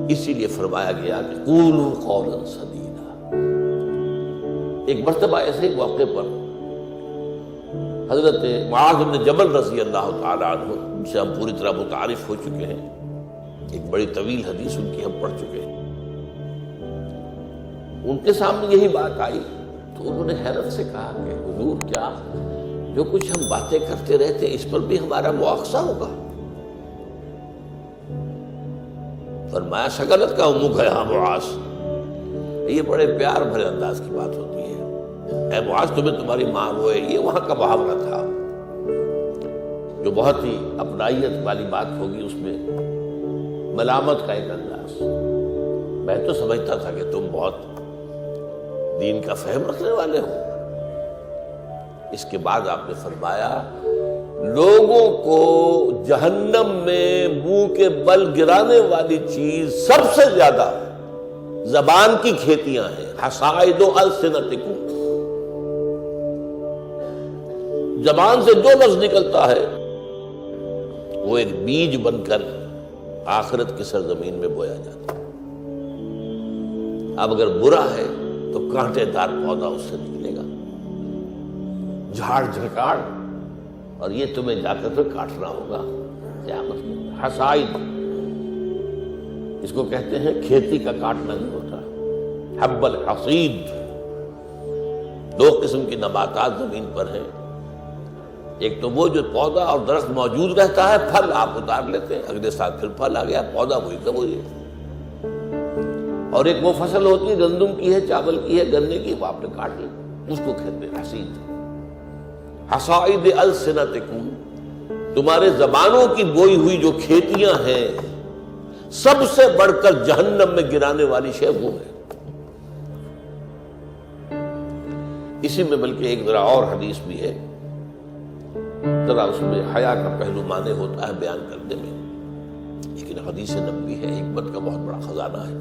اسی لیے فرمایا گیا کہ قولوا قولا سدیدا۔ ایک مرتبہ ایسے موقع پر حضرت معاذ بن جبل رضی اللہ تعالی عنہ، ان سے ہم پوری طرح متعارف ہو چکے ہیں، ایک بڑی طویل حدیث ان کی ہم پڑھ چکے ہیں، ان کے سامنے یہی بات آئی تو انہوں نے حیرت سے کہا کہ حضور، کیا جو کچھ ہم باتیں کرتے رہتے اس پر بھی ہمارا مواخذہ ہوگا؟ فرمایا شغلت کا امک ہے ہاں معاذ، یہ بڑے پیار بھرے انداز کی بات ہوتی ہے، اے معاذ تمہیں تمہاری ماں روئے، یہ وہاں کا محاورہ تھا جو بہت ہی اپنائیت والی بات ہوگی، اس میں ملامت کا ایک انداز۔ میں تو سمجھتا تھا کہ تم بہت دین کا فہم رکھنے والے ہو۔ اس کے بعد آپ نے فرمایا لوگوں کو جہنم میں منہ کے بل گرانے والی چیز سب سے زیادہ زبان کی کھیتیاں ہیں، حصائد السنتکم، زبان سے جو لفظ نکلتا ہے وہ ایک بیج بن کر آخرت کی سرزمین میں بویا جاتا ہے۔ اب اگر برا ہے تو کانٹے دار پودا اس سے نکلے گا، جھاڑ جھکاڑ، اور یہ تمہیں جا کر پھر کاٹنا ہوگا قیامت میں۔ حصائد اس کو کہتے ہیں کھیتی کا کاٹنا نہیں ہوتا، حب الحصید۔ دو قسم کی نباتات زمین پر ہیں، ایک تو وہ جو پودا اور درخت موجود رہتا ہے، پھل آپ اتار لیتے ہیں، اگلے سال پھر پھل آ گیا، پودا وہی کا وہی ہے، اور ایک وہ فصل ہوتی ہے گندم کی ہے، چاول کی ہے، گنے کی، وہ آپ نے کاٹ لی، اس کو کہتے ہیں حصید۔ حصائد السنتکم، تمہارے زبانوں کی بوئی ہوئی جو کھیتیاں ہیں، سب سے بڑھ کر جہنم میں گرانے والی شے وہ ہے۔ اسی میں بلکہ ایک ذرا اور حدیث بھی ہے، ذرا اس میں حیا کا پہلو مانے ہوتا ہے بیان کرنے میں، لیکن حدیث نبوی ہے، حکمت کا بہت بڑا خزانہ ہے۔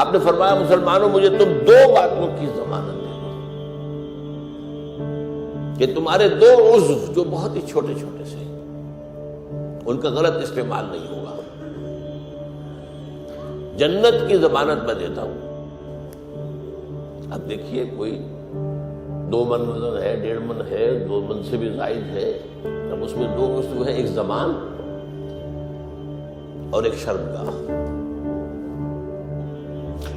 آپ نے فرمایا مسلمانوں مجھے تم دو باتوں کی ضمانت دے دو کہ تمہارے دو عضو جو بہت ہی چھوٹے چھوٹے سے، ان کا غلط استعمال نہیں ہوگا، جنت کی ضمانت میں دیتا ہوں۔ اب دیکھیے کوئی 2 من وزن ہے، 1.5 من ہے، 2 من سے بھی زائد ہے، اب اس میں 2 عضو ہیں، ایک زبان اور ایک شرمگاہ،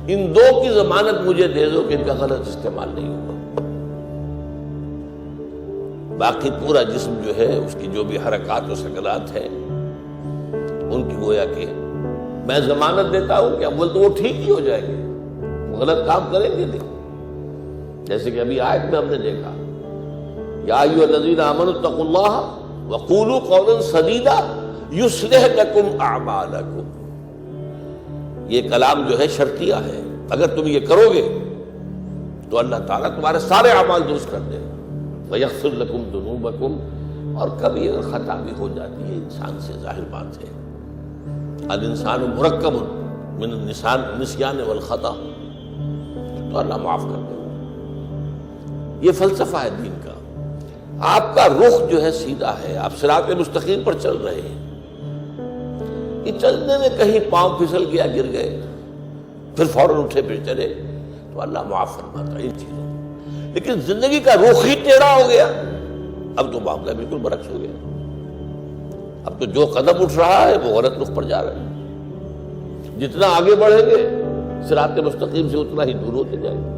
ان 2 کی ضمانت مجھے دے دو کہ ان کا غلط استعمال نہیں ہوگا۔ باقی پورا جسم جو ہے، اس کی جو بھی حرکات و سکنات ہیں، ان کی گویا کہ میں ضمانت دیتا ہوں کہ اول تو وہ ٹھیک ہی ہو جائیں گے، وہ غلط کام کریں گے نہیں۔ جیسے کہ ابھی آیت میں ہم نے دیکھا یا ایھا الذین آمنوا اتقوا اللہ وقولوا قولا سدیدا یصلح لکم اعمالکم، یہ کلام جو ہے شرطیہ ہے، اگر تم یہ کرو گے تو اللہ تعالیٰ تمہارے سارے اعمال درست کر دے گا، وَيَغْفِرْ لَكُمْ ذُنُوبَكُمْ، اور کبھی اگر خطا بھی ہو جاتی ہے انسان سے، ظاہر بات ہے الانسان مرکب من النسیان والخطا، تو اللہ معاف کر دے گا۔ یہ فلسفہ ہے دین کا۔ آپ کا رخ جو ہے سیدھا ہے، آپ صراط مستقیم پر چل رہے ہیں، کہ چلنے میں کہیں پاؤں پھسل گیا، گر گئے، پھر فوراً اٹھے پھر چلے، تو اللہ معاف فرماتا ہے ان چیزوں۔ لیکن زندگی کا رخ ہی ٹیڑھا ہو گیا، اب تو معاملہ بالکل برعکس ہو گیا، اب تو جو قدم اٹھ رہا ہے وہ غلط رخ پر جا رہا ہے، جتنا آگے بڑھیں گے صراط مستقیم سے اتنا ہی دور ہوتے جائیں گے۔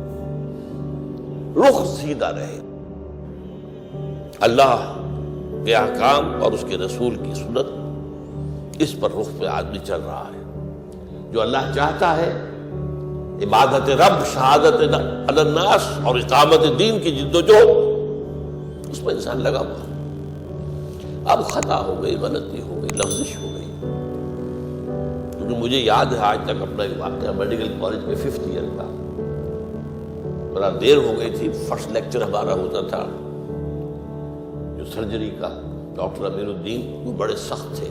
رخ سیدھا رہے، اللہ کے احکام اور اس کے رسول کی سنت، اس پر رخ پہ آدمی چل رہا ہے۔ جو اللہ چاہتا ہے، عبادت رب، شہادت علی الناس اور اقامت دین کی جد و جہد، اس میں انسان لگا ہوا۔ اب خطا ہو گئی، غلطی ہو گئی، لغزش ہو گئی، کیونکہ مجھے یاد ہے آج تک اپنا ایک واقعہ میڈیکل کالج میں 5th ایئر کا، بڑا دیر ہو گئی تھی، فرسٹ لیکچر ہمارا ہوتا تھا جو سرجری کا، ڈاکٹر امیر الدین، وہ بڑے سخت تھے،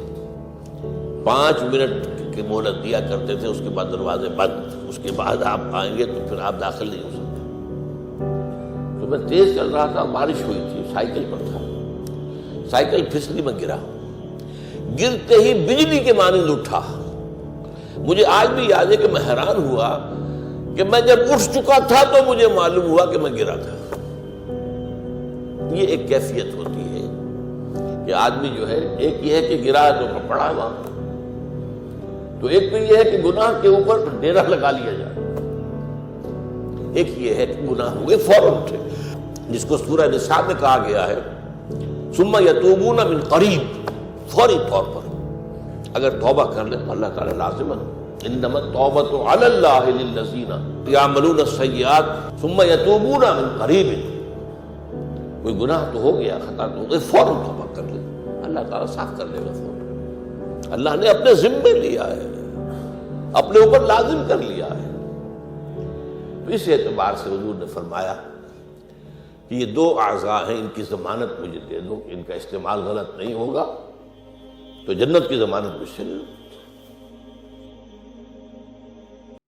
5 منٹ کی مہلت دیا کرتے تھے، اس کے بعد دروازے بند، اس کے بعد آپ آئیں گے تو پھر آپ داخل نہیں ہو سکتے۔ تو میں تیز چل رہا تھا، بارش ہوئی تھی، سائیکل پر تھا، سائیکل پھسلی میں گرا، گرتے ہی بجلی کے مانند اٹھا مجھے آج بھی یاد ہے کہ میں حیران ہوا کہ میں جب اٹھ چکا تھا تو مجھے معلوم ہوا کہ میں گرا تھا۔ یہ ایک کیفیت ہوتی ہے کہ آدمی جو ہے، ایک یہ ہے کہ گرا تو پڑا ہوا، تو ایک تو یہ ہے کہ گناہ کے اوپر ڈیرا لگا لیا جائے، ایک یہ ہے کہ گناہ ہوئے فوراً اٹھے، جس کو سورہ نساء میں کہا گیا ہے ثم یتوبون من قریب، فوری طور پر اگر توبہ کر لیں تو اللہ تعالیٰ لازماً انما التوبۃ علی اللہ للذین یعملون السیئات ثم یتوبون من قریب، کوئی گناہ تو ہو گیا، خطا تو ہو گئی، فوراً توبہ کر لیں، اللہ تعالیٰ صاف کر دے گا فوراً۔ اللہ نے اپنے ذمے لیا ہے، اپنے اوپر لازم کر لیا ہے۔ تو اس اعتبار سے حضور نے فرمایا کہ یہ دو اعضاء ہیں، ان کی ضمانت مجھے دے دو، ان کا استعمال غلط نہیں ہوگا تو جنت کی ضمانت مجھ سے لے لو۔